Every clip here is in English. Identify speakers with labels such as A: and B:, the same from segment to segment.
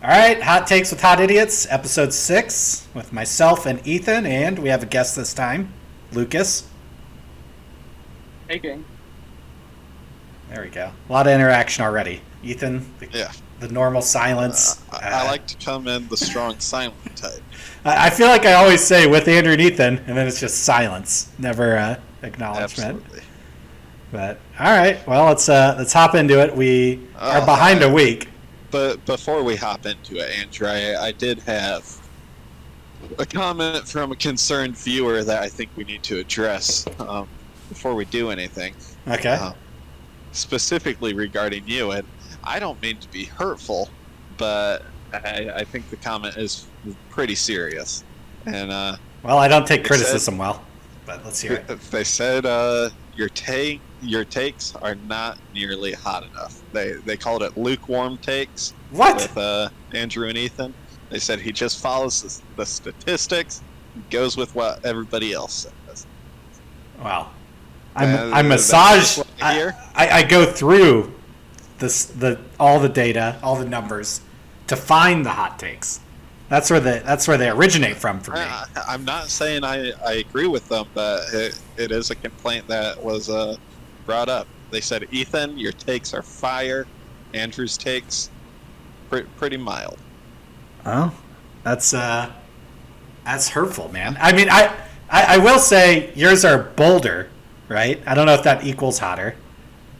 A: All right, Hot Takes with Hot Idiots, episode 6, with myself and Ethan, and we have a guest this time, Lucas.
B: Hey, gang.
A: There we go. A lot of interaction already. Ethan,
C: Yeah.
A: the normal silence.
C: I like to come in the strong silent type.
A: I feel like I always say with Andrew and Ethan, and then it's just silence, never acknowledgement.
C: Absolutely.
A: But all right, well let's hop into it. We are behind a week.
C: But before we hop into it, Andrew, I did have a comment from a concerned viewer that I think we need to address before we do anything.
A: Okay.
C: Specifically regarding you, and I don't mean to be hurtful, but I think the comment is pretty serious. And
A: well, I don't take criticism well, but let's hear it.
C: They said your takes are not nearly hot enough. They called it lukewarm takes.
A: What?
C: With Andrew and Ethan. They said he just follows the statistics, goes with what everybody else says.
A: Wow. I massage. I go through all the data, all the numbers, to find the hot takes. That's where they originate from for me.
C: I'm not saying I agree with them, but it is a complaint that was brought up. They said, Ethan, your takes are fire. Andrew's takes pretty mild.
A: Oh, that's hurtful, man. I mean, I will say yours are bolder, right? I don't know if that equals hotter.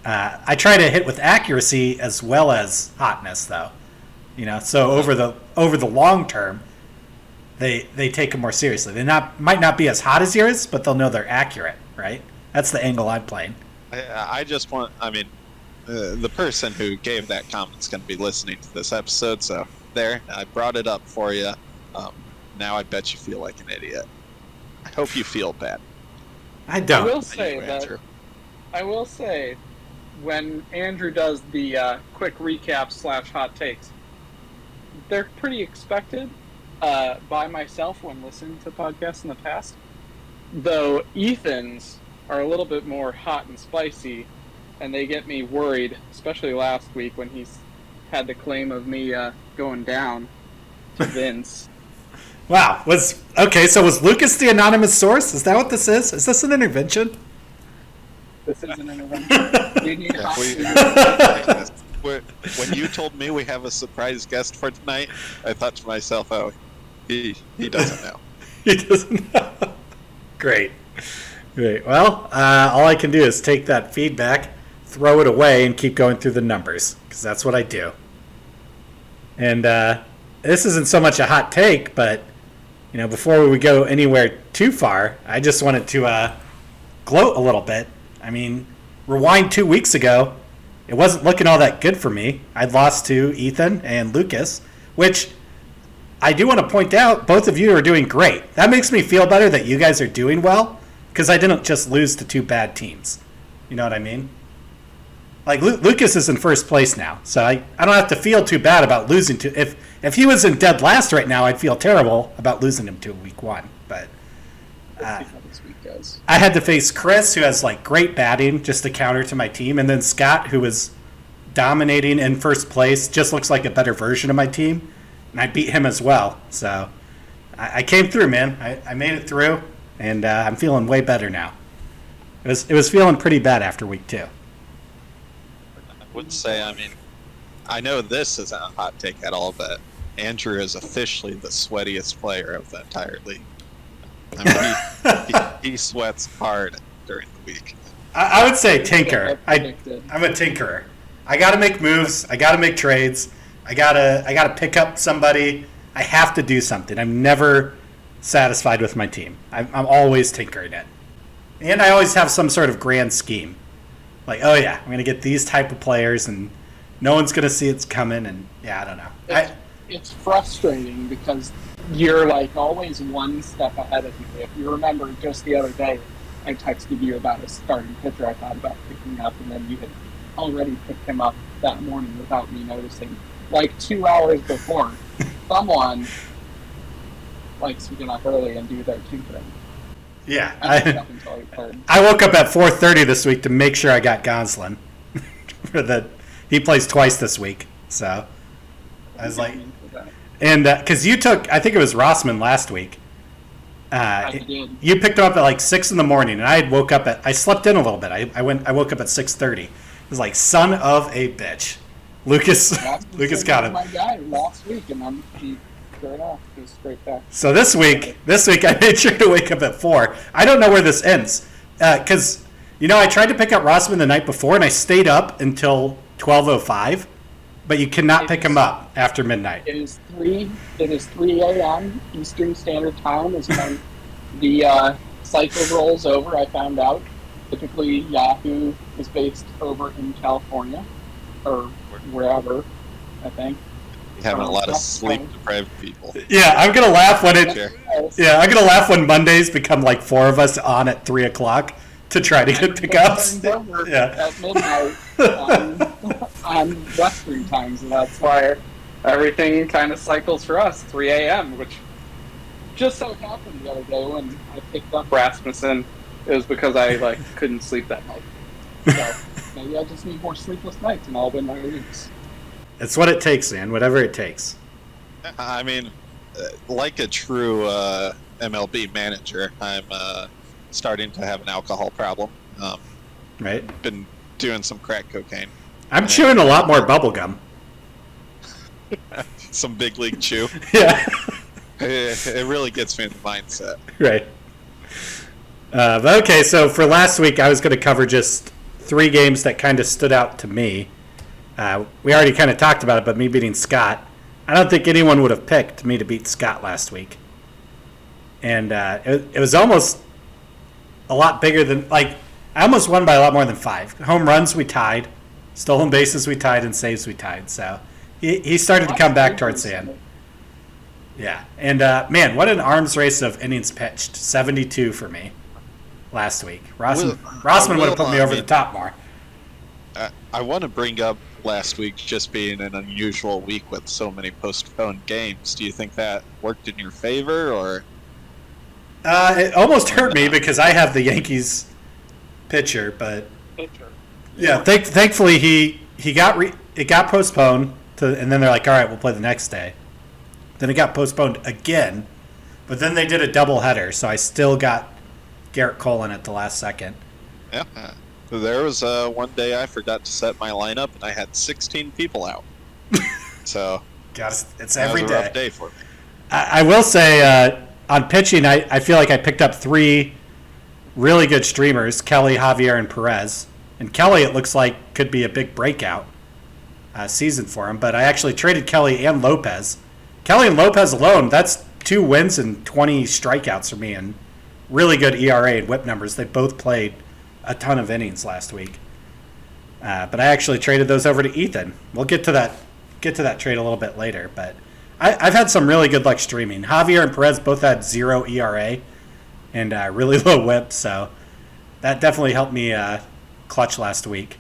A: I try to hit with accuracy as well as hotness, though. So over the long term, they take them more seriously. They might not be as hot as yours, but they'll know they're accurate, right? That's the angle I'm playing.
C: I just want, the person who gave that comment's going to be listening to this episode, so there, I brought it up for you. Now I bet you feel like an idiot. I hope you feel bad.
A: I don't.
B: I will say, when Andrew does the quick recap / hot takes, they're pretty expected by myself when listening to podcasts in the past. Though Ethan's are a little bit more hot and spicy, and they get me worried, especially last week when he's had the claim of me going down to Vince.
A: Wow. So was Lucas the anonymous source? Is that what this is? Is this an intervention?
B: This is an intervention.
C: When you told me we have a surprise guest for tonight, I thought to myself, oh, he doesn't know.
A: He doesn't know. Great. Well, all I can do is take that feedback, throw it away, and keep going through the numbers, because that's what I do. And this isn't so much a hot take, but before we go anywhere too far, I just wanted to gloat a little bit. I mean, rewind 2 weeks ago, it wasn't looking all that good for me. I'd lost to Ethan and Lucas, which I do want to point out, both of you are doing great. That makes me feel better that you guys are doing well, because I didn't just lose to 2 bad teams. You know what I mean? Like, Lucas is in first place now, so I don't have to feel too bad about losing to... If he was in dead last right now, I'd feel terrible about losing him to week 1. But I had to face Chris, who has great batting, just to counter to my team, and then Scott, who was dominating in first place, just looks like a better version of my team, and I beat him as well. So I came through, man. I made it through, and I'm feeling way better now. It was feeling pretty bad after week 2.
C: I wouldn't say, I know this isn't a hot take at all, but Andrew is officially the sweatiest player of the entire league. He sweats hard during the week.
A: I would say tinker. I'm a tinkerer. I got to make moves. I got to make trades. I gotta pick up somebody. I have to do something. I'm never satisfied with my team. I'm always tinkering it. And I always have some sort of grand scheme. Like, oh yeah, I'm going to get these type of players and no one's going to see it's coming. And yeah, I don't know.
B: It's frustrating because you're always one step ahead of me. If you remember just the other day, I texted you about a starting pitcher I thought about picking up, and then you had already picked him up that morning without me noticing. 2 hours before, someone likes to get up early and do their tinkering.
A: Yeah, I woke up at 4:30 this week to make sure I got Gonsolin. He plays twice this week, so I was like, And because you took, I think it was Rossman last week.
B: I did.
A: You picked him up at like 6 in the morning, and I slept in a little bit. I woke up at 6:30. It was like, son of a bitch. Lucas got him.
B: My guy last week, and he sure enough, he was straight back.
A: So this week I made sure to wake up at 4. I don't know where this ends, because I tried to pick up Rossman the night before, and I stayed up until 12:05. But you cannot pick him up after midnight.
B: It is 3 a.m. Eastern Standard Time is when the cycle rolls over. I found out. Typically, Yahoo is based over in California or wherever. I think.
C: You're having a lot of sleep-deprived people.
A: Yeah, I'm gonna laugh when Mondays become like 4 of us on at 3 o'clock to try to get pickups.
B: At midnight on Western times, and that's why everything kind of cycles for us 3 a.m., which just so happened the other day when I picked up Rasmussen, it was because I couldn't sleep that night. So maybe I just need more sleepless nights, and I'll win my leagues.
A: It's what it takes, man. Whatever it takes.
C: I mean, like a true MLB manager, I'm starting to have an alcohol problem.
A: Right.
C: Been doing some crack cocaine.
A: I'm chewing a lot more bubble gum.
C: Some big league chew.
A: Yeah.
C: It really gets me in the mindset.
A: Right. But okay, so for last week, I was going to cover just 3 games that kind of stood out to me. We already kind of talked about it, but me beating Scott, I don't think anyone would have picked me to beat Scott last week. And it was almost a lot bigger than, I almost won by a lot more than 5. Home runs we tied, stolen bases we tied, and saves we tied. So he started to come back towards the end. Yeah, and man, what an arms race of innings pitched. 72 for me last week. Rossman would have put me over the top more.
C: I want to bring up last week just being an unusual week with so many postponed games. Do you think that worked in your favor, or?
A: It almost hurt me because I have the Yankees pitcher, but yeah, thankfully he got it got postponed and then they're like, all right, we'll play the next day. Then it got postponed again, but then they did a doubleheader, so I still got Garrett Cole in at the last second.
C: Yeah, there was one day I forgot to set my lineup and I had 16 people out. So
A: it's every
C: day. That was a rough day for me.
A: I will say. On pitching, I feel like I picked up 3 really good streamers, Kelly, Javier, and Perez. And Kelly, it looks like, could be a big breakout season for him. But I actually traded Kelly and Lopez. Kelly and Lopez alone, that's 2 wins and 20 strikeouts for me, and really good ERA and whip numbers. They both played a ton of innings last week. But I actually traded those over to Ethan. We'll get to that trade a little bit later, but I've had some really good luck streaming. Javier and Perez both had 0 ERA and really low whip, so that definitely helped me clutch last week.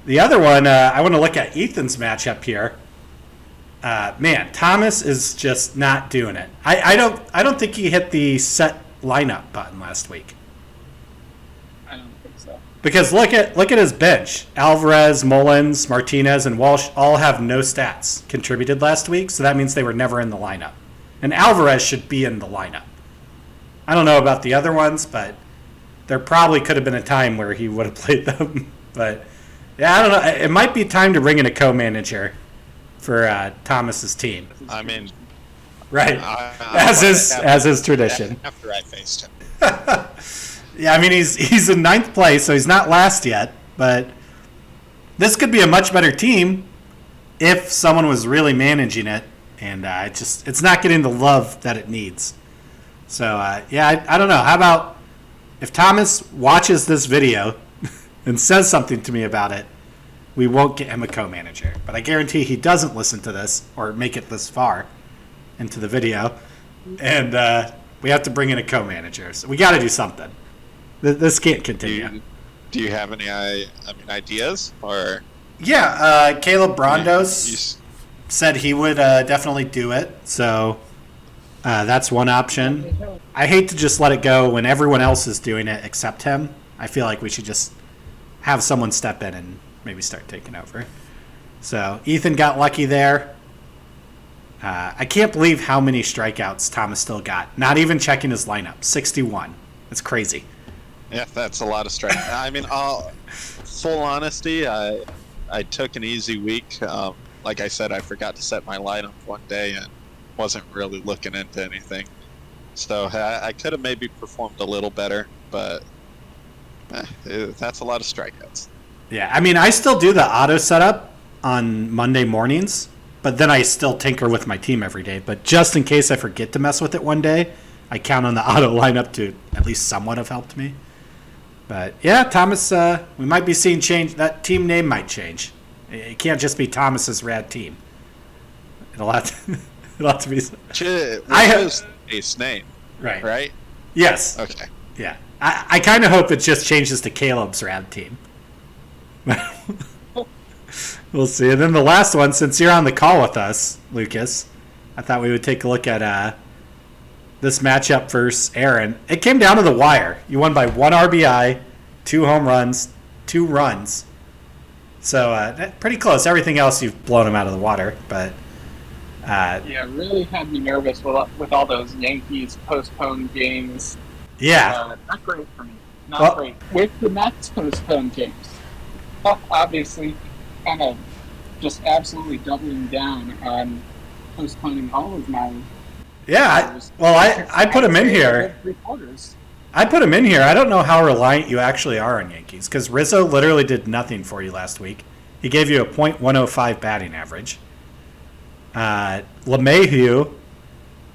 A: The other one, I want to look at Ethan's matchup here. Man, Thomas is just not doing it. I don't think he hit the set lineup button last week.
B: I don't think so.
A: Because look at his bench. Alvarez, Mullins, Martinez, and Walsh all have no stats contributed last week, so that means they were never in the lineup. And Alvarez should be in the lineup. I don't know about the other ones, but there probably could have been a time where he would have played them. But yeah, I don't know. It might be time to bring in a co-manager for Thomas's team.
C: I mean,
A: right, as is tradition.
C: After I faced him.
A: Yeah, I mean he's in 9th place, so he's not last yet. But this could be a much better team if someone was really managing it, and it's not getting the love that it needs. So yeah, I don't know. How about if Thomas watches this video and says something to me about it? We won't get him a co-manager, but I guarantee he doesn't listen to this or make it this far into the video, and we have to bring in a co-manager. So we got to do something. This can't continue.
C: Do you have any ideas? Or
A: yeah, Caleb Brondos said he would definitely do it. So that's one option. I hate to just let it go when everyone else is doing it except him. I feel like we should just have someone step in and maybe start taking over. So Ethan got lucky there. I can't believe how many strikeouts Thomas still got. Not even checking his lineup. 61. That's crazy.
C: Yeah, that's a lot of strike. I mean, full honesty, I took an easy week. Like I said, I forgot to set my lineup one day and wasn't really looking into anything. So I could have maybe performed a little better, but that's a lot of strikeouts.
A: Yeah, I mean, I still do the auto setup on Monday mornings, but then I still tinker with my team every day. But just in case I forget to mess with it one day, I count on the auto lineup to at least somewhat have helped me. But yeah, Thomas, we might be seeing change. That team name might change. It can't just be Thomas's rad team. It'll have to be.
C: I have ace name. Right.
A: Yes.
C: Okay.
A: Yeah. I kind of hope it just changes to Caleb's rad team. We'll see. And then the last one, since you're on the call with us, Lucas, I thought we would take a look at this matchup versus Aaron. It came down to the wire. You won by 1 RBI, 2 home runs, 2 runs. So pretty close. Everything else you've blown him out of the water. But
B: yeah, really had me nervous with all those Yankees postponed games.
A: Yeah.
B: Not great for me. Not great. With the Mets postponed games. Obviously, kind of just absolutely doubling down on postponing all of my.
A: Yeah, I put him in here. I put him in here. I don't know how reliant you actually are on Yankees, because Rizzo literally did nothing for you last week. He gave you a .105 batting average. LeMahieu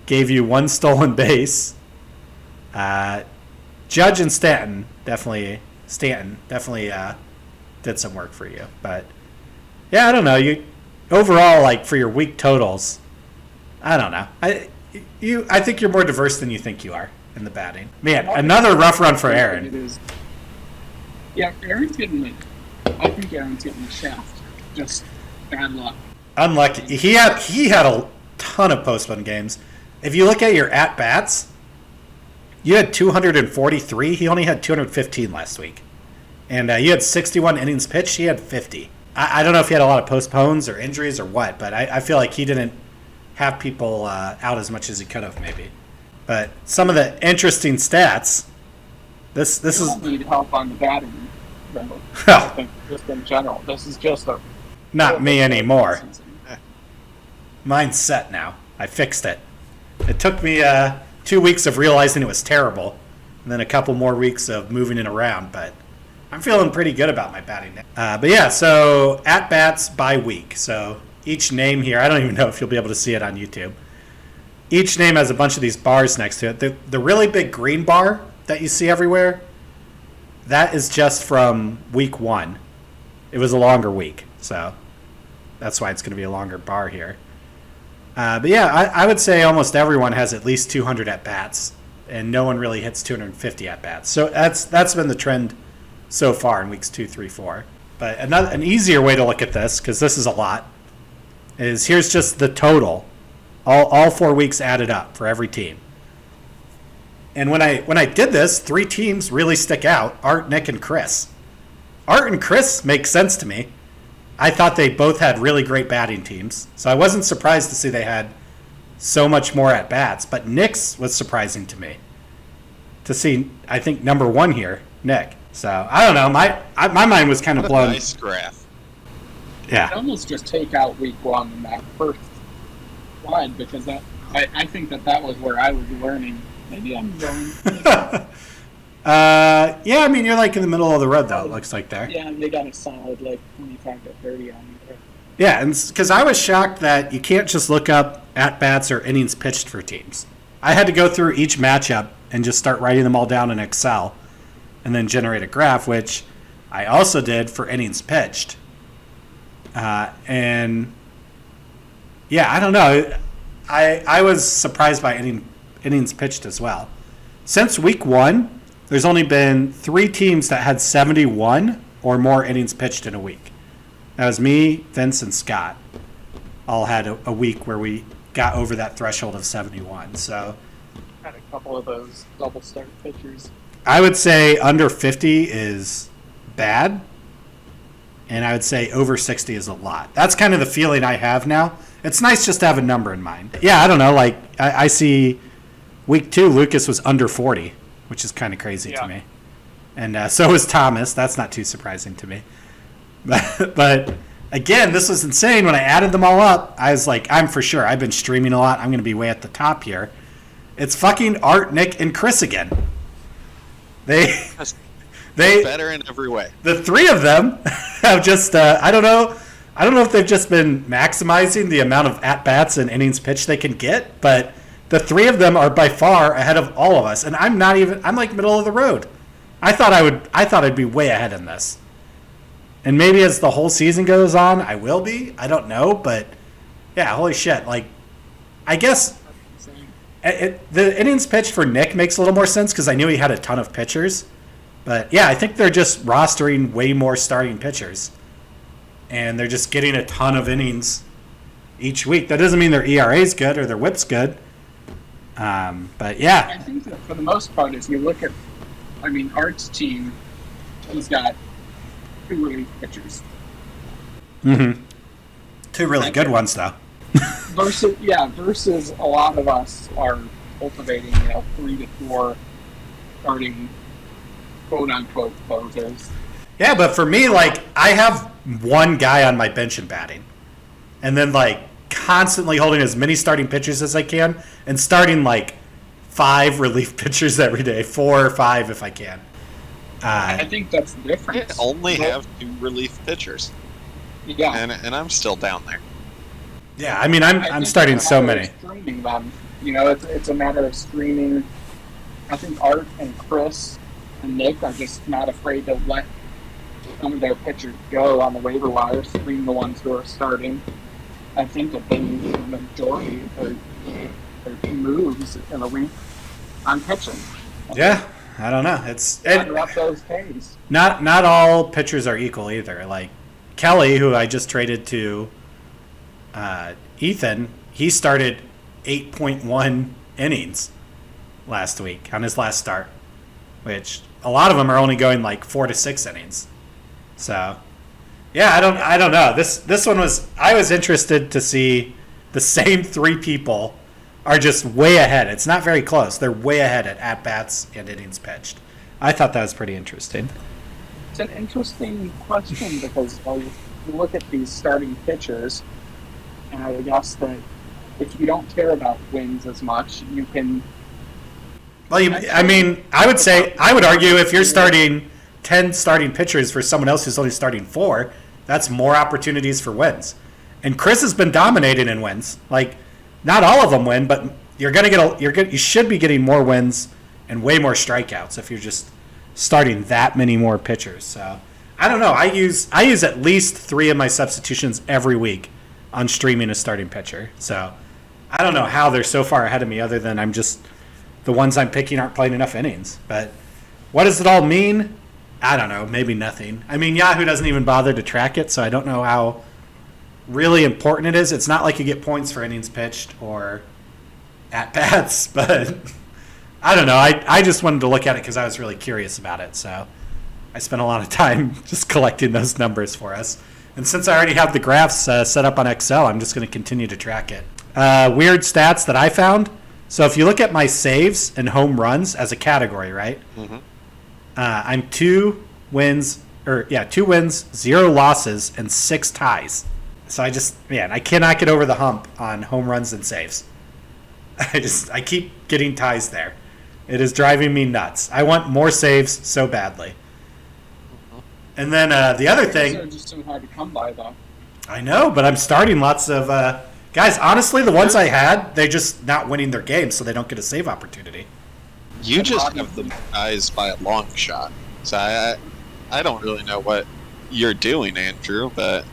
A: gave you 1 stolen base. Judge and Stanton definitely did some work for you. But yeah, I don't know. You overall, like, for your week totals, I don't know. I think you're more diverse than you think you are in the batting. Man, another rough run for Aaron.
B: Yeah, Aaron's getting I think Aaron's getting the shaft. Just bad luck.
A: Unlucky. He had a ton of postponed games. If you look at your at bats, you had 243. He only had 215 last week, and you had 61 innings pitched. He had 50. I don't know if he had a lot of postpones or injuries or what, but I feel like he didn't have people out as much as he could have, maybe. But some of the interesting stats. This is
B: need help on the batting. I think just in general, this is just a
A: not me anymore. Mine's set now. I fixed it. It took me 2 weeks of realizing it was terrible, and then a couple more weeks of moving it around. But I'm feeling pretty good about my batting now. But yeah, so at bats by week. So each name here, I don't even know if you'll be able to see it on YouTube. Each name has a bunch of these bars next to it. The really big green bar that you see everywhere, that is just from week 1. It was a longer week, so that's why it's going to be a longer bar here. But yeah, I would say almost everyone has at least 200 at-bats, and no one really hits 250 at-bats. So that's been the trend so far in weeks 2, 3, 4. But an easier way to look at this, because this is a lot, is here's just the total, all 4 weeks added up for every team. And when I did this, 3 teams really stick out: Art, Nick, and Chris. Art and Chris make sense to me. I thought they both had really great batting teams, so I wasn't surprised to see they had so much more at bats. But Nick's was surprising to me to see. I think number 1 here, Nick. So I don't know. My mind was kind of blown.
C: Nice graph.
A: Yeah.
B: I'd almost just take out week 1 in that first slide, because I think that was where I was learning. Maybe I'm going.
A: Yeah, I mean, you're like in the middle of the road, though, it looks like there.
B: Yeah, they got a solid, 25 to 30 on me.
A: Yeah, and because I was shocked that you can't just look up at-bats or innings pitched for teams. I had to go through each matchup and just start writing them all down in Excel and then generate a graph, which I also did for innings pitched. And, yeah, I don't know. I was surprised by innings pitched as well. Since week 1, there's only been 3 teams that had 71 or more innings pitched in a week. That was me, Vince, and Scott. All had a week where we got over that threshold of 71. So
B: Had a couple of those double start pitchers.
A: I would say under 50 is bad, and I would say over 60 is a lot. That's kind of the feeling I have now. it's nice just to have a number in mind. Yeah, I don't know. Like, I see week 2, Lucas was under 40, which is kind of crazy to me. And so was Thomas. That's not too surprising to me. But again, this was insane. When I added them all up, I was like, I'm for sure. I've been streaming a lot. I'm going to be way at the top here. It's fucking Art, Nick, and Chris again. They
C: better in every way.
A: The 3 of them have just, I don't know if they've just been maximizing the amount of at-bats and innings pitched they can get, but the 3 of them are by far ahead of all of us. And I'm like middle of the road. I thought I'd be way ahead in this. And maybe as the whole season goes on, I will be. I don't know, but yeah, holy shit. Like, I guess the innings pitched for Nick makes a little more sense because I knew he had a ton of pitchers. But yeah, I think they're just rostering way more starting pitchers. And they're just getting a ton of innings each week. That doesn't mean their ERA's good or their WHIP's good. But yeah.
B: I think that for the most part, if you look at, Art's team, he's got 2 relief pitchers.
A: Mm-hmm. 2 really good ones, though.
B: versus a lot of us are cultivating, 3 to 4 starting quote-unquote closers.
A: Yeah, but for me, like, I have 1 guy on my bench and batting. And then, like, constantly holding as many starting pitchers as I can and starting, like, 5 relief pitchers every day, 4 or 5 if I can.
B: I think that's the difference.
C: I only have 2 relief pitchers.
B: Yeah.
C: And I'm still down there.
A: Yeah, I'm starting so many.
B: Streaming them. It's a matter of streaming. I think Art and Chris and Nick are just not afraid to let some of their pitchers go on the waiver wire, stream the ones who are starting. I think that they use the majority of their moves in a week on pitching.
A: Yeah, I don't know.
B: Those days.
A: Not all pitchers are equal either. Like Kelly, who I just traded to Ethan, he started 8.1 innings last week on his last start, which a lot of them are only going like 4 to 6 innings. So, yeah, I don't know. This one I was interested to see the same 3 people are just way ahead. It's not very close. They're way ahead at bats and innings pitched. I thought that was pretty interesting.
B: It's an interesting question because you look at these starting pitchers, and I would guess that if you don't care about wins as much, you can.
A: Well, I would argue if you're starting 10 starting pitchers for someone else who's only starting 4, that's more opportunities for wins. And Chris has been dominating in wins. Like, not all of them win, but you should be getting more wins and way more strikeouts if you're just starting that many more pitchers. So I don't know. I use at least 3 of my substitutions every week on streaming a starting pitcher. So I don't know how they're so far ahead of me other than the ones I'm picking aren't playing enough innings. But what does it all mean? I don't know. Maybe nothing. Yahoo doesn't even bother to track it, so I don't know how really important it is. It's not like you get points for innings pitched or at-bats, but I don't know. I just wanted to look at it because I was really curious about it, so I spent a lot of time just collecting those numbers for us. And since I already have the graphs set up on Excel, I'm just going to continue to track it. Weird stats that I found. So if you look at my saves and home runs as a category, right? Mm-hmm. I'm 2 wins, 0 losses, and 6 ties. So I cannot get over the hump on home runs and saves. I keep getting ties there. It is driving me nuts. I want more saves so badly. And then the other thing...
B: They're just so hard to come by, though.
A: I know, but I'm starting lots of... guys, honestly, the ones I had, they're just not winning their games, so they don't get a save opportunity.
C: You just have the eyes by a long shot. So I don't really know what you're doing, Andrew, but...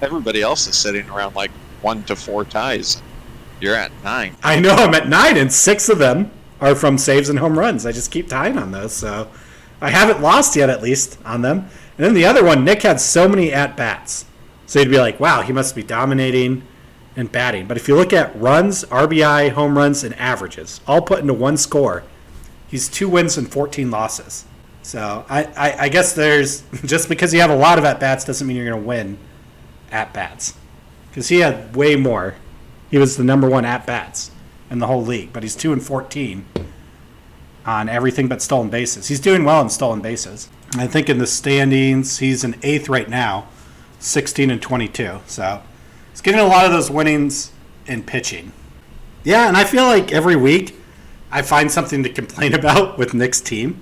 C: everybody else is sitting around like 1 to 4 ties. You're at 9.
A: I know, I'm at 9, and 6 of them are from saves and home runs. I just keep tying on those, so I haven't lost yet, at least, on them. And then the other one, Nick had so many at-bats. So you'd be like, wow, he must be dominating and batting. But if you look at runs, RBI, home runs, and averages, all put into one score, he's 2 wins and 14 losses. So I guess there's, just because you have a lot of at-bats doesn't mean you're going to win at-bats. because he had way more. He was the number one at-bats in the whole league, but he's 2-14 on everything but stolen bases. He's doing well in stolen bases. I think in the standings, he's in 8th right now, 16-22. So he's getting a lot of those winnings in pitching. Yeah, and I feel like every week I find something to complain about with Nick's team.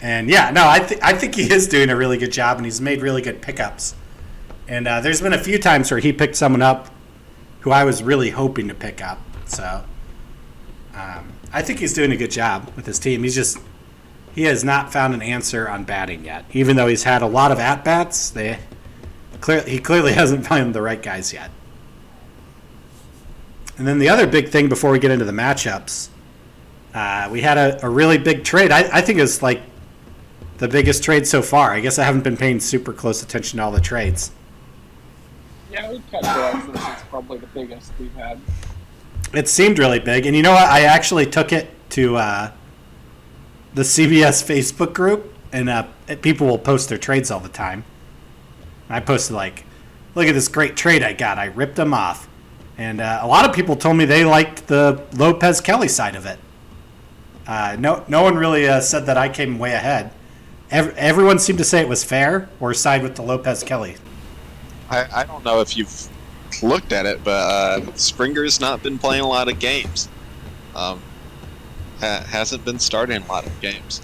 A: And yeah, no, I think he is doing a really good job, and he's made really good pickups. And there's been a few times where he picked someone up who I was really hoping to pick up. So I think he's doing a good job with his team. He has not found an answer on batting yet. Even though he's had a lot of at-bats, he clearly hasn't found the right guys yet. And then the other big thing before we get into the matchups, we had a really big trade. I think it was like the biggest trade so far. I guess I haven't been paying super close attention to all the trades.
B: Yeah, we've kind of realized this is probably the biggest we've had.
A: It seemed really big. And you know what? I actually took it to the CBS Facebook group, and people will post their trades all the time. I posted like, look at this great trade I got. I ripped them off. And a lot of people told me they liked the Lopez Kelly side of it. No one really said that I came way ahead. Everyone seemed to say it was fair or side with the Lopez Kelly.
C: I don't know if you've looked at it, but Springer's not been playing a lot of games. Hasn't been starting a lot of games.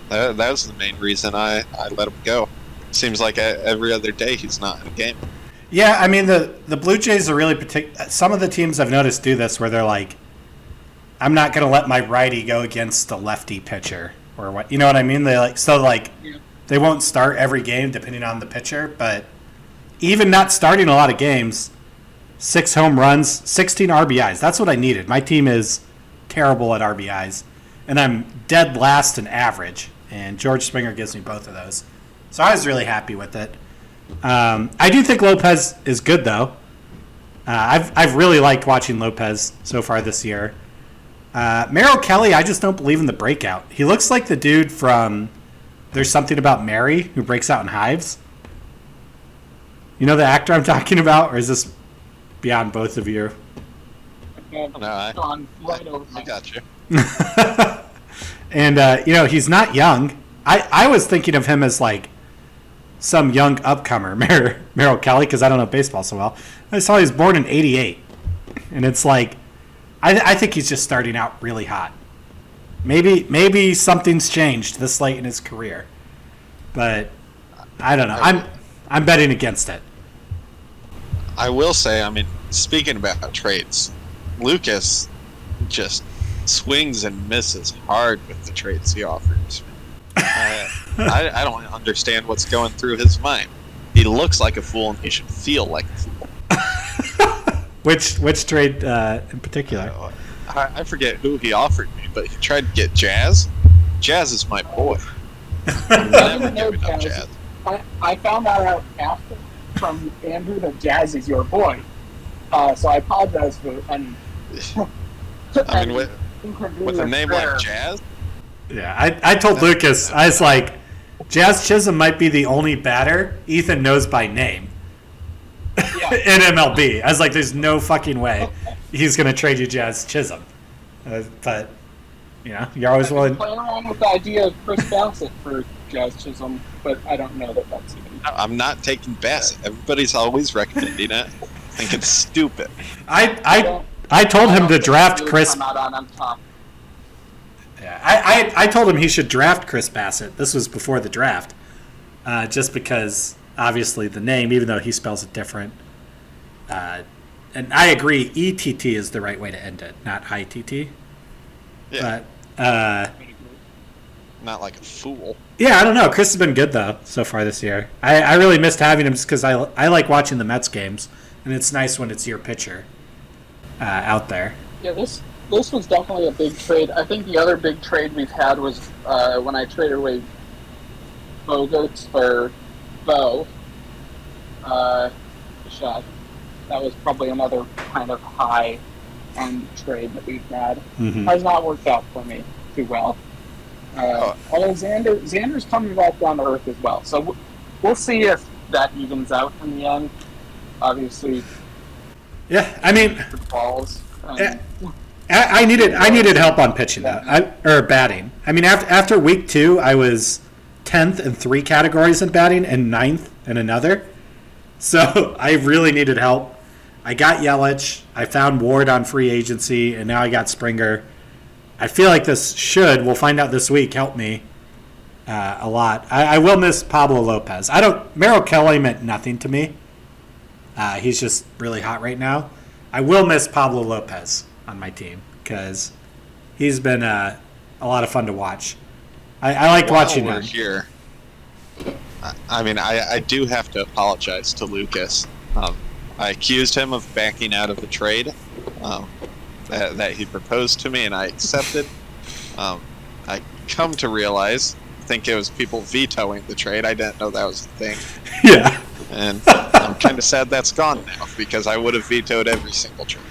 C: That was the main reason I let him go. Seems like every other day he's not in a game.
A: Yeah, I mean, the Blue Jays are really particular. Some of the teams I've noticed do this where they're like, I'm not going to let my righty go against a lefty pitcher or what. You know what I mean? They won't start every game depending on the pitcher, but even not starting a lot of games, 6 home runs, 16 RBIs. That's what I needed. My team is terrible at RBIs, and I'm dead last in average, and George Springer gives me both of those. So I was really happy with it. I do think Lopez is good, though. I've really liked watching Lopez so far this year. Merrill Kelly, I just don't believe in the breakout. He looks like the dude from There's Something About Mary who breaks out in hives. You know the actor I'm talking about, or is this beyond both of you?
C: No, I got you.
A: And, he's not young. I was thinking of him as like some young upcomer, Merrill Kelly, because I don't know baseball so well. I saw he was born in 88. And it's like, I think he's just starting out really hot. Maybe something's changed this late in his career. But I don't know. I'm betting against it.
C: I will say, I mean, speaking about trades, Lucas just swings and misses hard with the trades he offers. I don't understand what's going through his mind. He looks like a fool, and he should feel like a fool.
A: Which trade in particular?
C: I forget who he offered me, but he tried to get Jazz. Jazz is my boy. I'm never giving up Jazz.
B: I found that out after from Andrew that Jazz is your boy. So I apologize for
C: I mean, with a name like Jazz?
A: Yeah, I told Lucas, I was like, Jazz Chisholm might be the only batter Ethan knows by name in MLB. I was like, there's no fucking way he's going to trade you Jazz Chisholm. But, you're always willing.
B: I'm playing around with the idea of Chris Bassett for Jazz Chisholm, but I don't know that that's even.
C: I'm not taking Bassett. Everybody's always recommending it. I think it's stupid.
A: I told him to draft Chris. Yeah, I told him he should draft Chris Bassett. This was before the draft, just because obviously the name, even though he spells it different. And I agree, ETT is the right way to end it, not ITT.
C: Yeah.
A: But
C: not like a fool.
A: Yeah, I don't know. Chris has been good though so far this year. I really missed having him just because I like watching the Mets games, and it's nice when it's your pitcher out there.
B: Yeah, this was definitely a big trade. I think the other big trade we've had was when I traded away Bogarts for Bo. Shot. That was probably another kind of high-end trade that we've had.
A: Mm-hmm.
B: Has not worked out for me too well. Although Xander's coming back down to earth as well. So we'll see if that evens out in the end. Obviously,
A: Yeah, I mean,
B: balls.
A: I needed help on pitching though, or batting. I mean, after week 2, I was 10th in 3 categories in batting and 9th in another. So I really needed help. I got Yelich. I found Ward on free agency, and now I got Springer. I feel like this we'll find out this week, help me a lot. I will miss Pablo Lopez. Merrill Kelly meant nothing to me. He's just really hot right now. I will miss Pablo Lopez on my team because he's been a lot of fun to watch. I liked watching him.
C: Here, I mean, I do have to apologize to Lucas. I accused him of backing out of the trade that he proposed to me, and I accepted. I come to realize, I think it was people vetoing the trade. I didn't know that was a thing.
A: Yeah.
C: And I'm kind of sad that's gone now because I would have vetoed every single trade.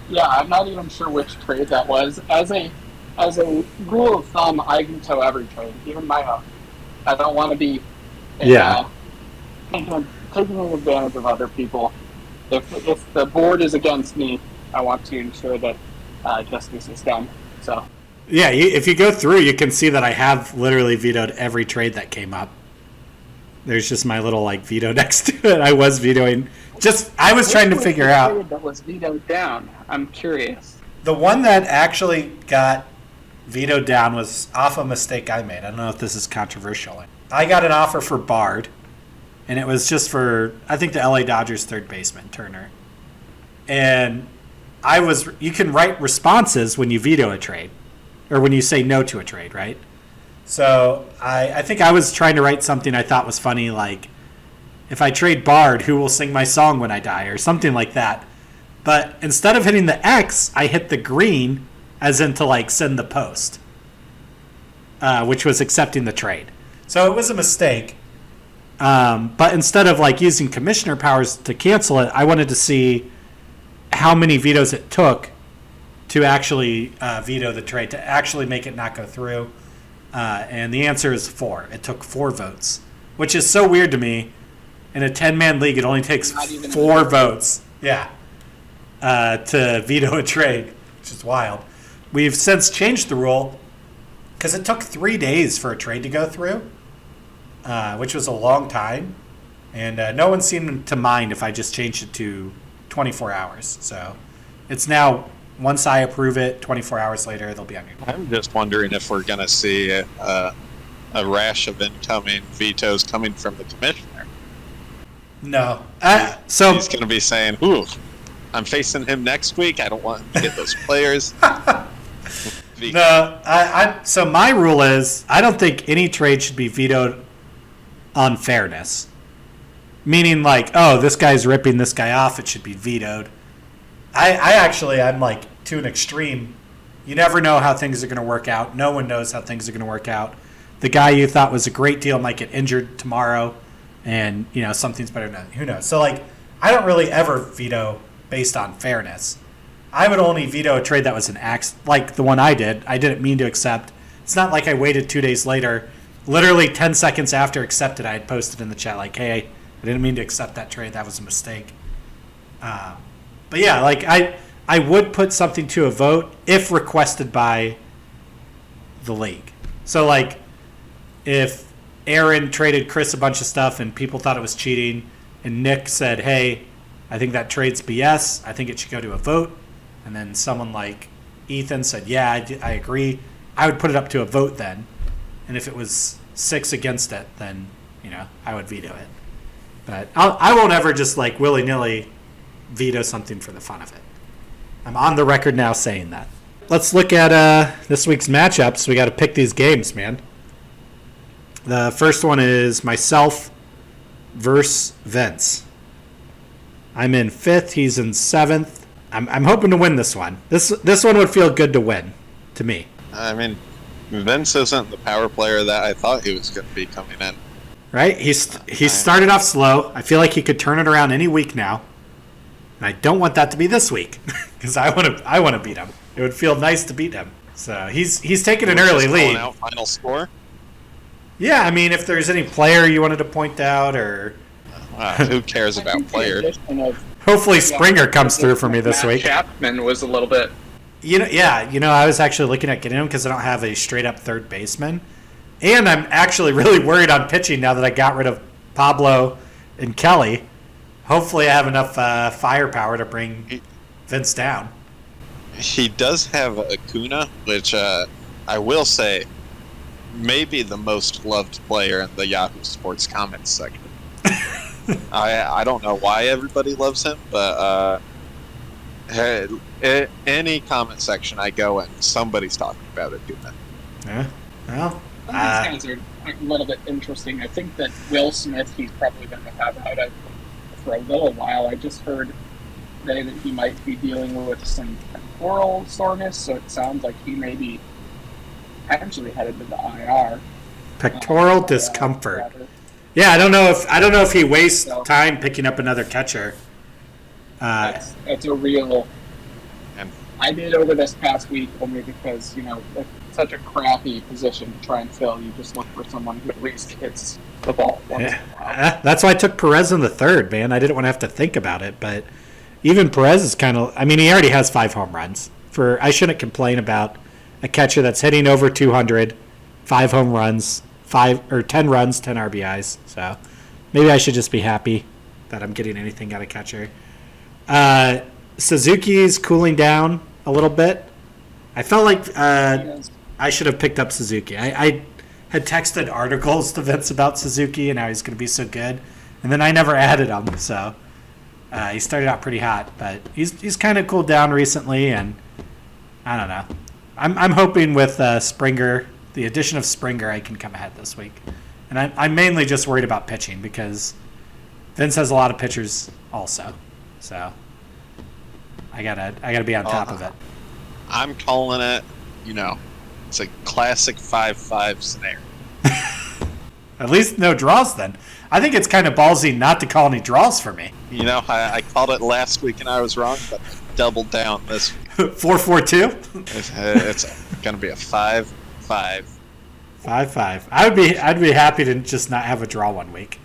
B: Yeah, I'm not even sure which trade that was. As a rule of thumb, I veto every trade, even my own. I don't want to be taking advantage of other people. If the board is against me, I want to ensure that justice is done. So.
A: Yeah, if you go through, you can see that I have literally vetoed every trade that came up. There's just my little veto next to it. I was vetoing. I was trying to figure out.
B: That was vetoed down. I'm curious.
A: The one that actually got vetoed down was off a mistake I made. I don't know if this is controversial. I got an offer for Bard, and it was just for, I think, the LA Dodgers third baseman, Turner. And you can write responses when you veto a trade, or when you say no to a trade, right? So I think I was trying to write something I thought was funny, like, if I trade Bard, who will sing my song when I die, or something like that. But instead of hitting the X, I hit the green, as in to send the post, which was accepting the trade. So it was a mistake. But instead of using commissioner powers to cancel it, I wanted to see how many vetoes it took to actually veto the trade, to actually make it not go through. And the answer is 4. It took 4 votes, which is so weird to me. In a 10-man league, it only takes 4 votes. Yeah. To veto a trade, which is wild. We've since changed the rule because it took 3 days for a trade to go through, which was a long time. And no one seemed to mind if I just changed it to 24 hours. So it's now, once I approve it, 24 hours later, they'll be on your.
C: I'm just wondering if we're going to see a rash of incoming vetoes coming from the commissioner.
A: No.
C: So he's going to be saying, ooh, I'm facing him next week. I don't want him to get those players.
A: No. So my rule is I don't think any trade should be vetoed on fairness. Meaning this guy's ripping this guy off, it should be vetoed. I'm to an extreme. You never know how things are going to work out. No one knows how things are going to work out. The guy you thought was a great deal might get injured tomorrow, and something's better than who knows. So I don't really ever veto based on fairness. I would only veto a trade that was an act, like the one I did. I didn't mean to accept. It's not like I waited 2 days later. Literally 10 seconds after accepted, I had posted in the chat hey, I didn't mean to accept that trade. That was a mistake. But yeah, I would put something to a vote if requested by the league. So if Aaron traded Chris a bunch of stuff and people thought it was cheating, and Nick said, hey, I think that trade's BS, I think it should go to a vote, and then someone like Ethan said, yeah, I agree, I would put it up to a vote then. And if it was 6 against it, then I would veto it. But I won't ever just willy-nilly veto something for the fun of it. I'm on the record now saying that. Let's look at this week's matchups. We got to pick these games, man. The first one is myself versus Vince. I'm in 5th. He's in 7th. I'm hoping to win this one. This one would feel good to win, to me.
C: I mean, Vince isn't the power player that I thought he was going to be coming in.
A: Right? He started off slow. I feel like he could turn it around any week now. And I don't want that to be this week because I want to beat him. It would feel nice to beat him. So he's taking an early lead.
C: Out final score?
A: Yeah, I mean, if there's any player you wanted to point out, or
C: who cares about players?
A: Hopefully Springer comes through for me this
B: Matt
A: week.
B: Chapman was a little bit.
A: I was actually looking at getting him because I don't have a straight-up third baseman. And I'm actually really worried on pitching now that I got rid of Pablo and Kelly. Hopefully I have enough firepower to bring Vince down.
C: He does have Acuna, which I will say may be the most loved player in the Yahoo Sports comments section. I don't know why everybody loves him, but any comment section I go in, somebody's talking about Acuna.
A: Yeah, well...
B: These guys are a little bit interesting. I think that Will Smith, he's probably going to have out for a little while. I just heard today that he might be dealing with some temporal soreness, so it sounds like he may be potentially headed to the IR.
A: Pectoral discomfort. Yeah, I don't know if he wastes time picking up another catcher.
B: It's a real.
C: And
B: I did over this past week only because it's such a crappy position to try and fill. You just look for someone who at least hits the ball once in a while.
A: That's why I took Perez in the third, man. I didn't want to have to think about it, but even Perez is kind of. I mean, he already has 5 home runs. I shouldn't complain about a catcher that's hitting over 200, 5 home runs, 10 runs, 10 RBIs. So maybe I should just be happy that I'm getting anything out of catcher. Suzuki's cooling down a little bit. I felt like I should have picked up Suzuki. I had texted articles to Vince about Suzuki and how he's going to be so good, and then I never added him. So he started out pretty hot, but he's kind of cooled down recently, and I don't know. I'm hoping with Springer, the addition of Springer, I can come ahead this week. And I'm mainly just worried about pitching because Vince has a lot of pitchers also. So I gotta be on top of it.
C: I'm calling it, it's a classic 5-5 scenario.
A: At least no draws then. I think it's kind of ballsy not to call any draws for me.
C: I called it last week and I was wrong, but I doubled down this week.
A: 4-4-2?
C: It's going to be a 5-5.
A: 5-5. I'd be happy to just not have a draw one week.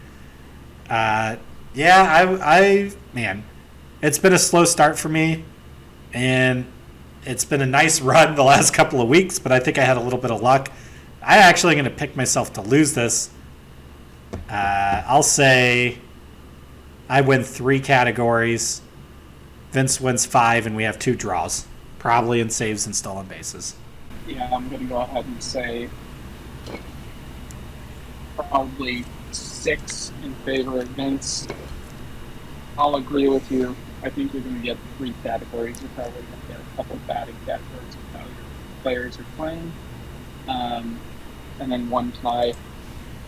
A: Man, it's been a slow start for me, and it's been a nice run the last couple of weeks, but I think I had a little bit of luck. I'm actually going to pick myself to lose this. I'll say I win 3 categories. Vince wins 5, and we have 2 draws, probably in saves and stolen bases.
B: Yeah, I'm going to go ahead and say probably 6 in favor of Vince. I'll agree with you. I think you're going to get 3 categories. You're probably going to get a couple of batting categories with how your players are playing. And then 1 tie,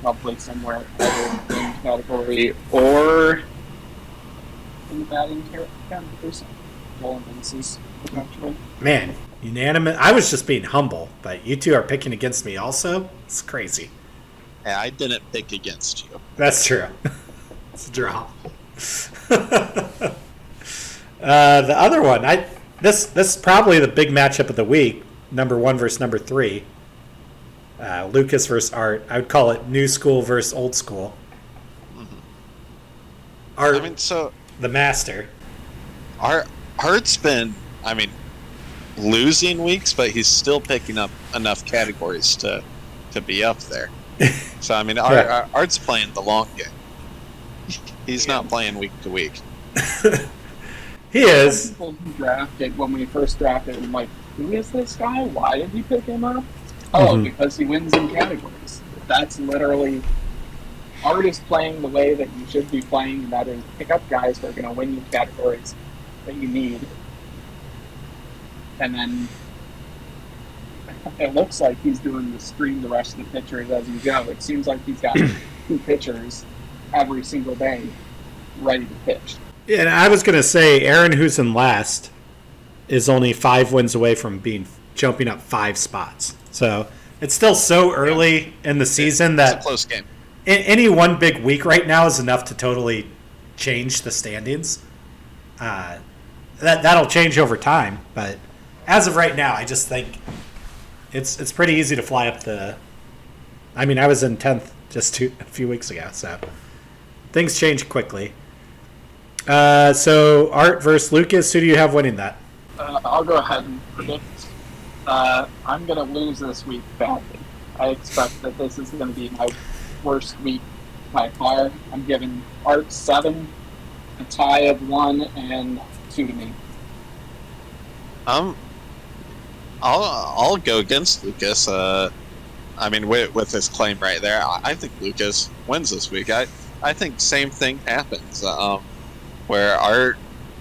B: probably somewhere either in category or in the batting categories. Stolen bases, potentially.
A: Man, unanimous. I was just being humble, but you two are picking against me also? It's crazy.
C: Yeah, I didn't pick against you.
A: That's true. It's a draw. The other one, this is probably the big matchup of the week. Number 1 versus number 3. Lucas versus Art. I would call it new school versus old school.
C: Mm-hmm.
A: Art,
C: so
A: the master.
C: Art's been, losing weeks, but he's still picking up enough categories to be up there. So Art's playing the long game. He's not playing week to week.
A: He is.
B: People who drafted, when we first drafted, I'm like, who is this guy? Why did he pick him up? Oh, because he wins in categories. That's literally Art is playing the way that you should be playing, and that is pick up guys who are going to win you categories that you need. And then it looks like he's doing the stream the rest of the pitchers as you go. It seems like he's got 2 pitchers every single day ready to pitch.
A: Yeah, and I was going to say Aaron, who's in last, is only 5 wins away from jumping up 5 spots. So it's still so early in the season that
C: it's a close game.
A: Any one big week right now is enough to totally change the standings. That'll change over time, but as of right now, I just think it's pretty easy to fly up the. I was in 10th just a few weeks ago, so things change quickly. So Art versus Lucas. Who do you have winning that?
B: I'll go ahead and predict. I'm going to lose this week badly. I expect that this is going to be my worst week by far. I'm giving Art 7, a tie of 1, and 2 to me.
C: I'll go against Lucas. I mean, with his claim right there, I think Lucas wins this week. I think same thing happens. Where Art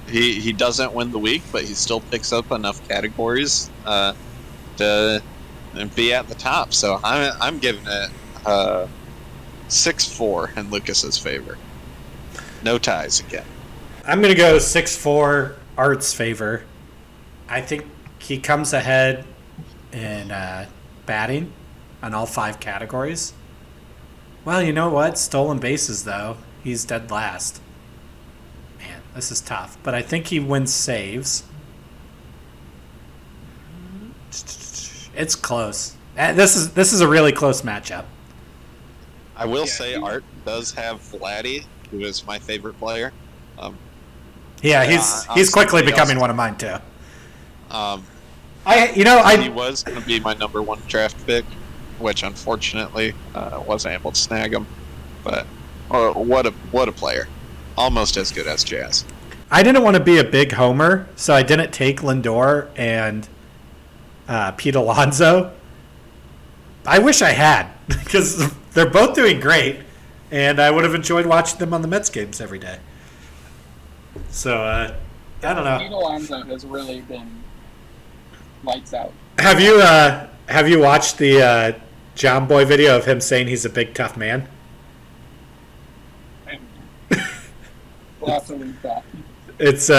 C: he doesn't win the week, but he still picks up enough categories to be at the top. So I'm giving it 6-4 in Lucas's favor. No ties again.
A: I'm going to go 6-4 Art's favor. I think he comes ahead in batting on all 5 categories. Well, you know what? Stolen bases, though. He's dead last. Man, this is tough. But I think he wins saves. It's close. This is a really close matchup.
C: I will say Art does have Vladdy, who is my favorite player.
A: He's quickly becoming one of mine too.
C: He was going to be my number 1 draft pick, which unfortunately wasn't able to snag him. But what a player, almost as good as Jazz.
A: I didn't want to be a big homer, so I didn't take Lindor and Pete Alonso. I wish I had, because they're both doing great, and I would have enjoyed watching them on the Mets games every day. So, I don't know.
B: Pete Alonso has really been lights out.
A: Have you watched the John Boy video of him saying he's a big tough man?
B: We'll have to link that.
A: It's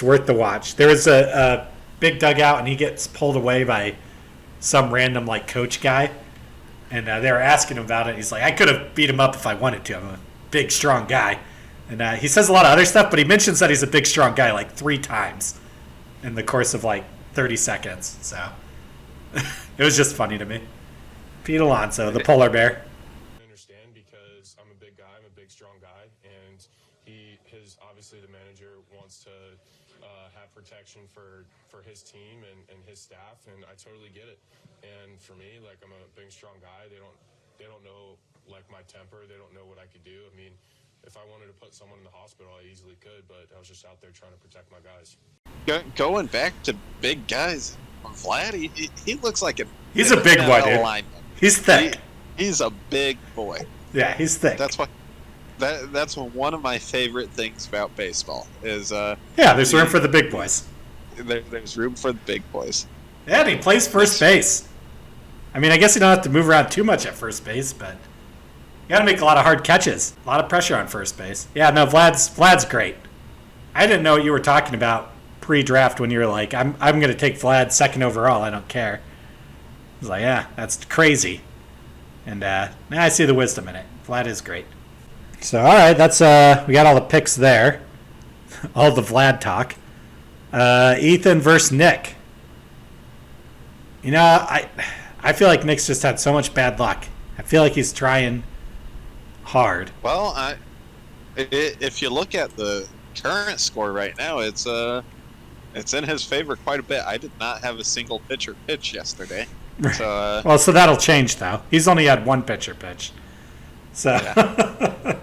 A: worth the watch. There was a big dugout, and he gets pulled away by some random coach guy, and they were asking him about it. He's like, I could have beat him up if I wanted to. I'm a big, strong guy. And he says a lot of other stuff, but he mentions that he's a big, strong guy 3 times in the course of 30 seconds. So it was just funny to me. Pete Alonso, the polar bear.
D: I understand because I'm a big guy, I'm a big, strong guy, and obviously the manager wants to have protection for his team and his staff, and I totally get it. And for me, I'm a big, strong guy. They don't know my temper. They don't know what I could do. I mean, if I wanted to put someone in the hospital, I easily could, but I was just out there trying to protect my guys.
C: Going back to big guys, Vlad, he looks like
A: he's a big boy, dude. Lineman. He's thick.
C: He's a big boy.
A: Yeah, he's thick.
C: That's why. That's one of my favorite things about baseball is.
A: There's room for the big boys.
C: There's room for the big boys.
A: Yeah, and he plays first base. I mean, I guess you don't have to move around too much at first base, but you got to make a lot of hard catches. A lot of pressure on first base. Yeah, no, Vlad's great. I didn't know what you were talking about pre-draft when you were like, I'm going to take Vlad 2nd overall. I don't care. I was like, yeah, that's crazy. And now I see the wisdom in it. Vlad is great. So, all right, that's we got all the picks there. All the Vlad talk. Ethan versus Nick. I feel like Nick's just had so much bad luck. I feel like he's trying hard.
C: Well, if you look at the current score right now, it's in his favor quite a bit. I did not have a single pitcher pitch yesterday. So,
A: so that'll change though. He's only had 1 pitcher pitch. So, yeah.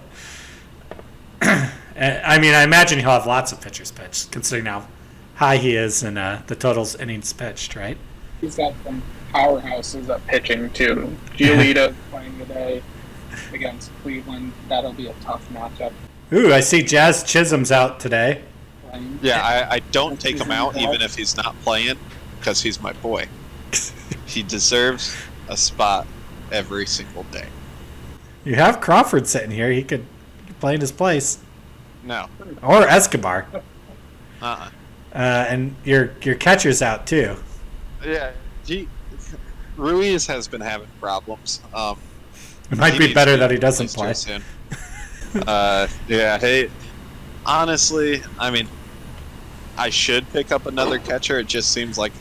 A: I mean, I imagine he'll have lots of pitchers pitched, considering how high he is in the totals innings pitched, right?
B: He's got some powerhouses up pitching too. Giolito playing today against Cleveland. That'll be a tough matchup.
A: Ooh, I see Jazz Chisholm's out today.
C: Yeah, I don't take him out even if he's not playing, because he's my boy. He deserves a spot every single day.
A: You have Crawford sitting here. He could play in his place.
C: No.
A: Or Escobar.
C: Uh-uh.
A: And your catcher's out too.
C: Yeah. Ruiz has been having problems.
A: It might be better that he doesn't play.
C: Soon. Hey, honestly, I mean, I should pick up another catcher. It just seems like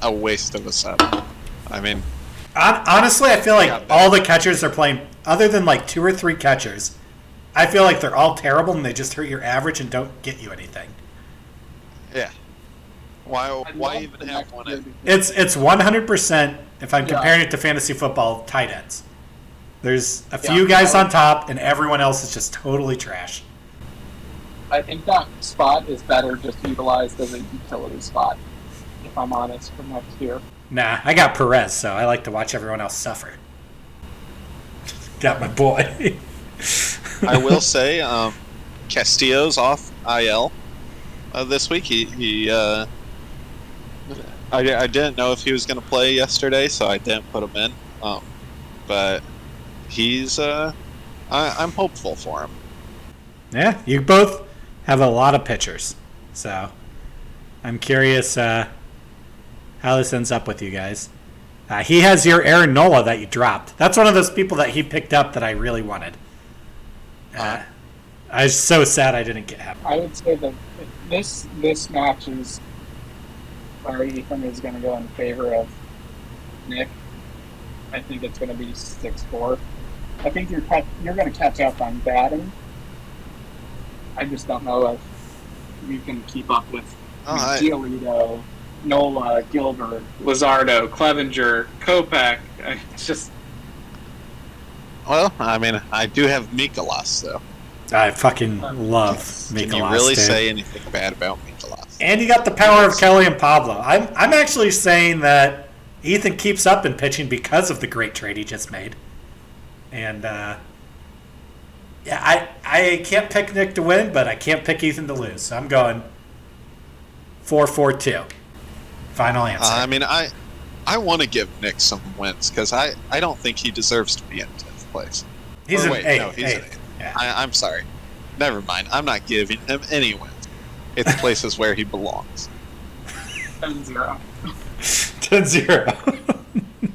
C: a waste of a set. I mean,
A: honestly, I feel like all the catchers are playing, other than 2 or 3 catchers. I feel like they're all terrible and they just hurt your average and don't get you anything.
C: Yeah. Why even have one?
A: It's 100%, if I'm comparing it to fantasy football, tight ends. There's a few guys on top, and everyone else is just totally trash.
B: I think that spot is better just utilized as a utility spot, if I'm honest, for next year.
A: Nah, I got Perez, so I like to watch everyone else suffer. Got my boy.
C: I will say, Castillo's off IL this week. I didn't know if he was going to play yesterday, so I didn't put him in. But he's I'm hopeful for him.
A: Yeah, you both have a lot of pitchers, so I'm curious how this ends up with you guys. He has your Aaron Nola that you dropped. That's one of those people that he picked up that I really wanted. I was so sad I didn't get him.
B: I would say that this match is where Ethan is going to go in favor of Nick. I think it's going to be 6-4. I think you're going to catch up on batting. I just don't know if you can keep up with Giolito, Nola, Gilbert,
E: Luzardo, Clevenger, Kopech. It's just.
C: Well, I mean, I do have Mikolas, though.
A: I fucking love Mikolas.
C: Can you really say anything bad about Mikolas?
A: And you got the power of Kelly and Pablo. I'm actually saying that Ethan keeps up in pitching because of the great trade he just made. And I can't pick Nick to win, but I can't pick Ethan to lose. So I'm going 4-4-2. Final answer.
C: I mean, I want to give Nick some wins because I don't think he deserves to be in 10th place.
A: He's an 8th.
C: No, he's an 8th.
A: Yeah.
C: I'm sorry. Never mind. I'm not giving him any wins. It's places where he belongs.
B: 10-0.
A: 10-0.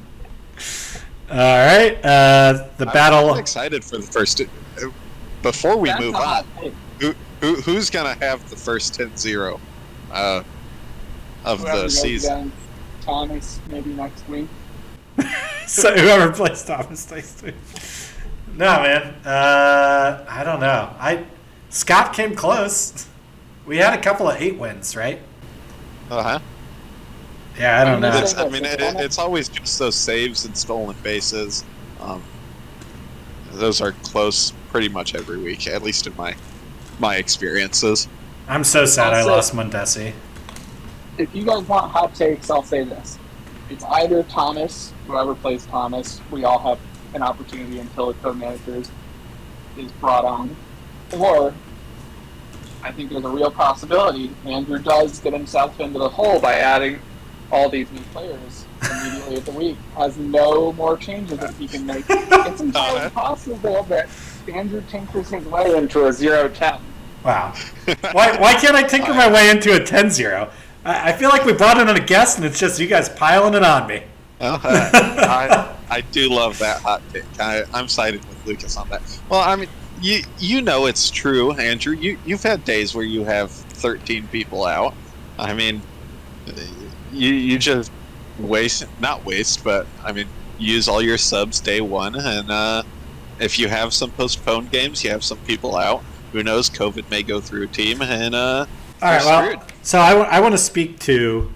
A: All right. The battle.
C: I'm excited for the first. Before we move on, who's gonna have the first 10-0 of the season?
B: Thomas, maybe next week.
A: So whoever plays Thomas next week. No, man. I don't know. Scott came close. We had a couple of 8 wins, right?
C: Uh-huh.
A: Yeah, I don't know.
C: It's always just those saves and stolen bases. Those are close pretty much every week, at least in my experiences.
A: I'm so sad I lost Mondesi.
B: If you guys want hot takes, I'll say this. It's either Thomas, whoever plays Thomas, we all have an opportunity until the co-manager is brought on, or I think there's a real possibility Andrew does get himself into the hole by adding all these new players immediately at the week, has no more changes that he can make. It's entirely possible that Andrew tinkers his way into a 0-10.
A: Wow. Why can't I tinker my way into a 10-0? I feel like we brought in a guest and it's just you guys piling it on me.
C: I do love that hot take. I'm siding with Lucas on that. Well, I mean, you know it's true, Andrew. You've had days where you have 13 people out. I mean, you just not waste, but I mean, use all your subs day one, and if you have some postponed games, you have some people out. Who knows? COVID may go through a team, and all
A: right. Well, so I want to speak to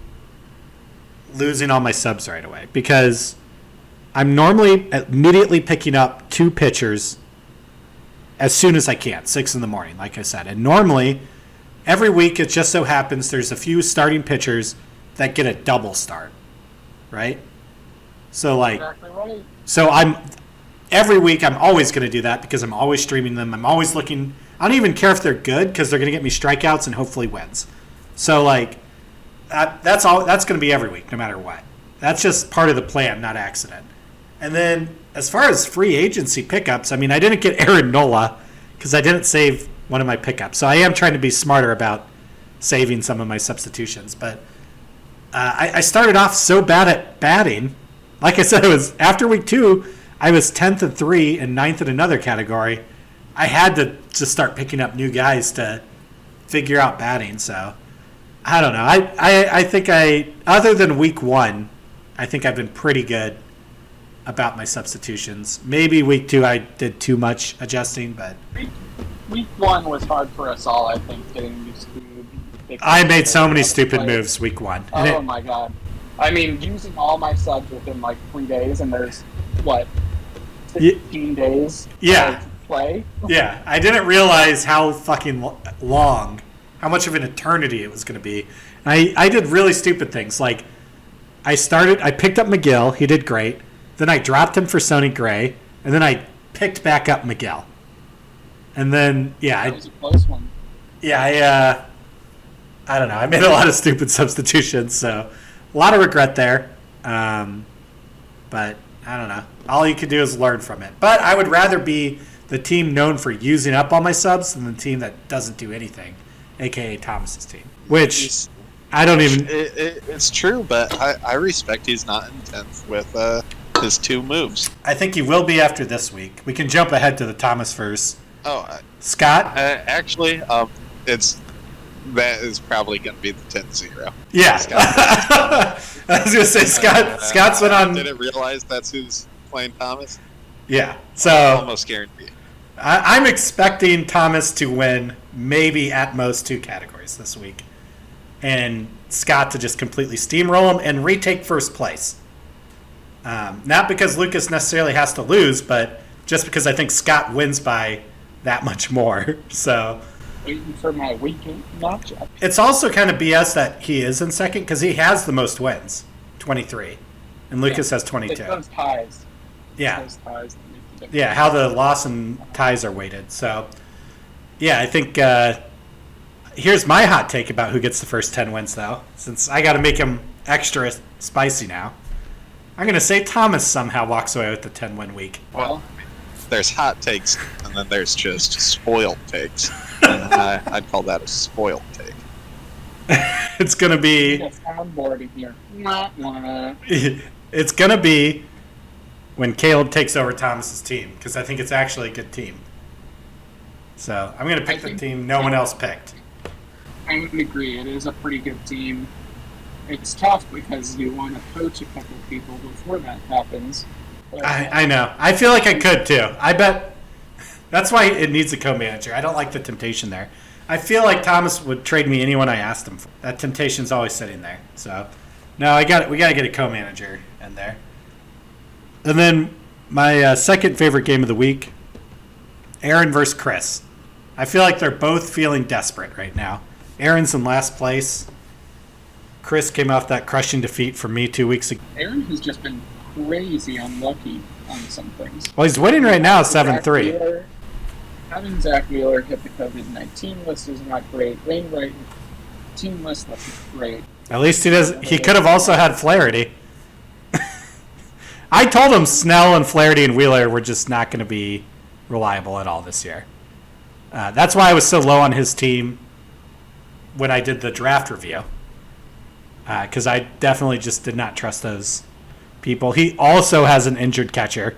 A: losing all my subs right away because I'm normally immediately picking up 2 pitchers as soon as I can, 6 in the morning, like I said. And normally, every week, it just so happens there's a few starting pitchers that get a double start, right? So, like,
B: Exactly right.
A: so every week I'm always going to do that because I'm always streaming them. I'm always looking. I don't even care if they're good because they're going to get me strikeouts and hopefully wins. So, like, that's all. That's going to be every week, no matter what. That's just part of the plan, not accident. And then as far as free agency pickups, I mean, I didn't get Aaron Nola because I didn't save one of my pickups. So I am trying to be smarter about saving some of my substitutions. But I started off so bad at batting. Like I said, it was after week 2, I was 10th in 3 and 9th in another category. I had to just start picking up new guys to figure out batting. So I don't know. I think other than week 1, I think I've been pretty good about my substitutions. Maybe week 2 I did too much adjusting, but
B: Week 1 was hard for us all, I think, getting used to.
A: I made so many stupid moves week 1.
B: Oh my god. I mean, using all my subs within like 3 days, and there's, what, 15 days
A: Yeah.
B: to play?
A: Yeah, I didn't realize how fucking long, how much of an eternity it was going to be. And I did really stupid things. Like, I picked up McGill. He did great. Then I dropped him for Sonny Gray. And then I picked back up Miguel. And then,
B: That was a close one.
A: Yeah, I don't know. I made a lot of stupid substitutions, so a lot of regret there. But I don't know. All you can do is learn from it. But I would rather be the team known for using up all my subs than the team that doesn't do anything, a.k.a. Thomas's team. Which I don't even...
C: It's true, but I respect he's not in 10th with his 2 moves.
A: I think he will be after this week. We can jump ahead to the Thomas first.
C: Oh,
A: Scott?
C: Actually, that is probably going to be the 10-0.
A: Yeah. I was going to say, Scott's been on...
C: Didn't realize that's who's playing Thomas?
A: Yeah. So
C: Almost guaranteed.
A: I'm expecting Thomas to win maybe at most 2 categories this week. And Scott to just completely steamroll him and retake first place. Not because Lucas necessarily has to lose, but just because I think Scott wins by that much more. So
B: Waiting for my weekend matchup.
A: it's also kind of BS that he is in second because he has the most wins, 23. And Lucas has 22.
B: It's those ties.
A: Yeah.
B: Those ties that make the difference.
A: Yeah, how the loss and ties are weighted. So, yeah, I think here's my hot take about who gets the first 10 wins, though, since I got to make him extra spicy now. I'm going to say Thomas somehow walks away with the 10-win week.
B: Well,
C: There's hot takes, and then there's just spoiled takes. And I'd call that a spoiled take.
A: It's going to be...
B: yes, I'm bored in here.
A: It's going to be when Caleb takes over Thomas's team, because I think it's actually a good team. So I'm going to pick the team no one else picked.
B: I would agree. It is a pretty good team. It's tough because you want to coach a couple of people before that happens. But,
A: I know. I feel like I could, too. I bet that's why it needs a co-manager. I don't like the temptation there. I feel like Thomas would trade me anyone I asked him for. That temptation's always sitting there. So, no, we got to get a co-manager in there. And then my second favorite game of the week, Aaron versus Chris. I feel like they're both feeling desperate right now. Aaron's in last place. Chris came off that crushing defeat from me 2 weeks ago.
B: Aaron has just been crazy unlucky on some things.
A: Well, he's winning right now 7-3.
B: Having Zach Wheeler hit the COVID-19 list is not great. Wainwright team list looks great.
A: At least he could have also had Flaherty. I told him Snell and Flaherty and Wheeler were just not going to be reliable at all this year. That's why I was so low on his team when I did the draft review. Because I definitely just did not trust those people. He also has an injured catcher.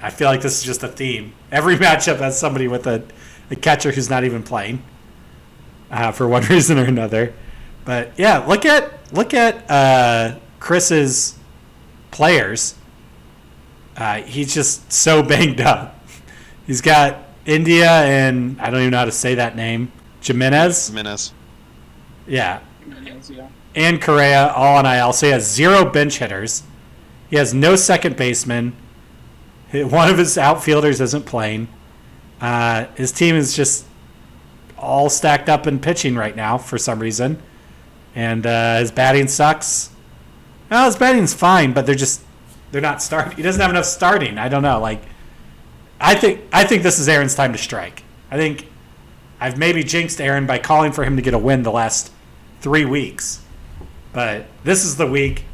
A: I feel like this is just a theme. Every matchup has somebody with a catcher who's not even playing for one reason or another. But yeah, look at Chris's players. He's just so banged up. He's got India and I don't even know how to say that name. Jimenez. Yeah.
B: Yeah.
A: And Correa all on IL. So he has 0 bench hitters. He has no second baseman. One of his outfielders isn't playing. His team is just all stacked up in pitching right now for some reason. And his batting sucks. Well, his batting's fine, but they're not starting. He doesn't have enough starting. I don't know. Like, I think this is Aaron's time to strike. I think I've maybe jinxed Aaron by calling for him to get a win the last 3 weeks. But this is the week.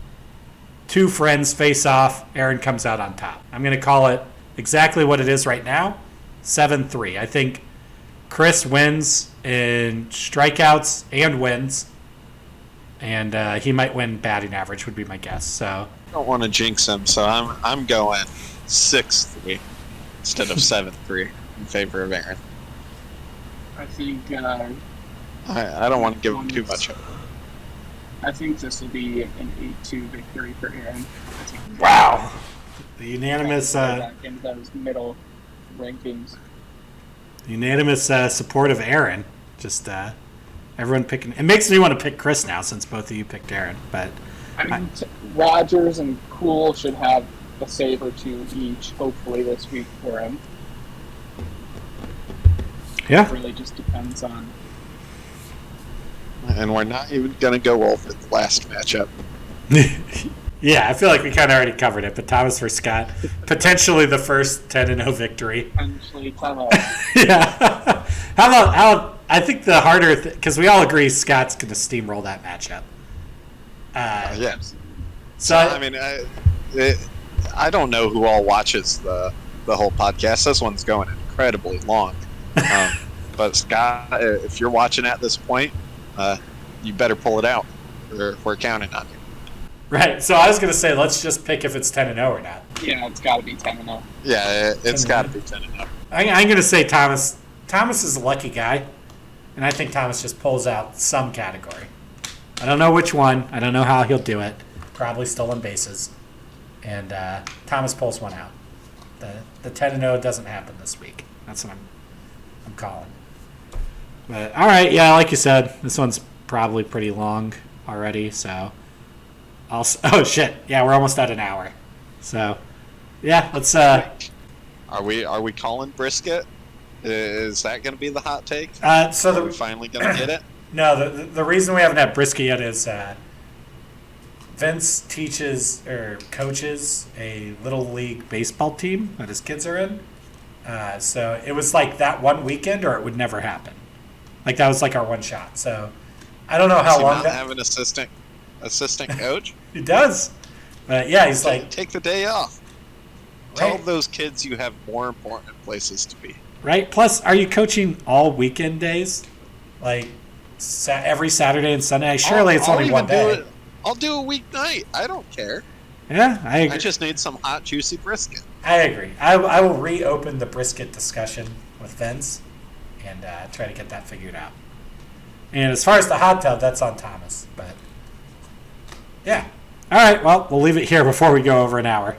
A: 2 friends face off. Aaron comes out on top. I'm going to call it exactly what it is right now, 7-3. I think Chris wins in strikeouts and wins. And he might win batting average would be my guess. So
C: I don't want to jinx him, so I'm going 6-3 instead of 7-3 in favor of Aaron.
B: I think
C: I don't want to give him too much hope.
B: I think this will be an 8-2 victory for Aaron.
A: wow. The unanimous
B: back into those middle rankings.
A: support of Aaron. Just everyone picking. It makes me want to pick Chris now since both of you picked Aaron. But
B: I mean, Rogers and Cool should have a save or two each, hopefully, this week for him.
A: yeah,
B: It really just depends on.
C: And we're not even going to go over the last matchup.
A: yeah. I feel like we kind of already covered it. But Thomas for Scott, potentially the first 10-0 victory.
B: Potentially 10-0.
A: Yeah. how? I think the harder because we all agree Scott's going to steamroll that matchup.
C: Yes.
A: So
C: I mean, I don't know who all watches the whole podcast. This one's going incredibly long. But Scott, if you're watching at this point, you better pull it out. We're counting on you.
A: right. So I was going to say let's just pick if it's 10-0 or not.
B: Yeah, it's got to be 10-0.
C: Yeah, it's got to be 10-0.
A: I'm going to say Thomas. Thomas is a lucky guy, and I think Thomas just pulls out some category. I don't know which one. I don't know how he'll do it. Probably stolen bases, and Thomas pulls one out. The 10-0 doesn't happen this week. That's what I'm calling. But all right, yeah, like you said, this one's probably pretty long already. So oh shit, yeah, we're almost at an hour. So yeah, let's.
C: Are we calling brisket? Is that going to be the hot take?
A: So
C: Are we finally going to get it?
A: No, the reason we haven't had brisket yet is Vince teaches or coaches a little league baseball team that his kids are in. So it was like that one weekend, or it would never happen. Like that was like our one shot. So I don't know how
C: Does he
A: long
C: not
A: that.
C: have an assistant coach?
A: He does, but yeah, he's like
C: Take the day off.
A: Right.
C: Tell those kids you have more important places to be.
A: right. Plus, are you coaching all weekend days, like every Saturday and Sunday? Surely it's only one day.
C: I'll do a weeknight. I don't care.
A: Yeah, I agree.
C: I just need some hot, juicy brisket.
A: I agree. I will reopen the brisket discussion with Vince and try to get that figured out. And as far as the hot tub, that's on Thomas. But yeah. All right. Well, we'll leave it here before we go over an hour.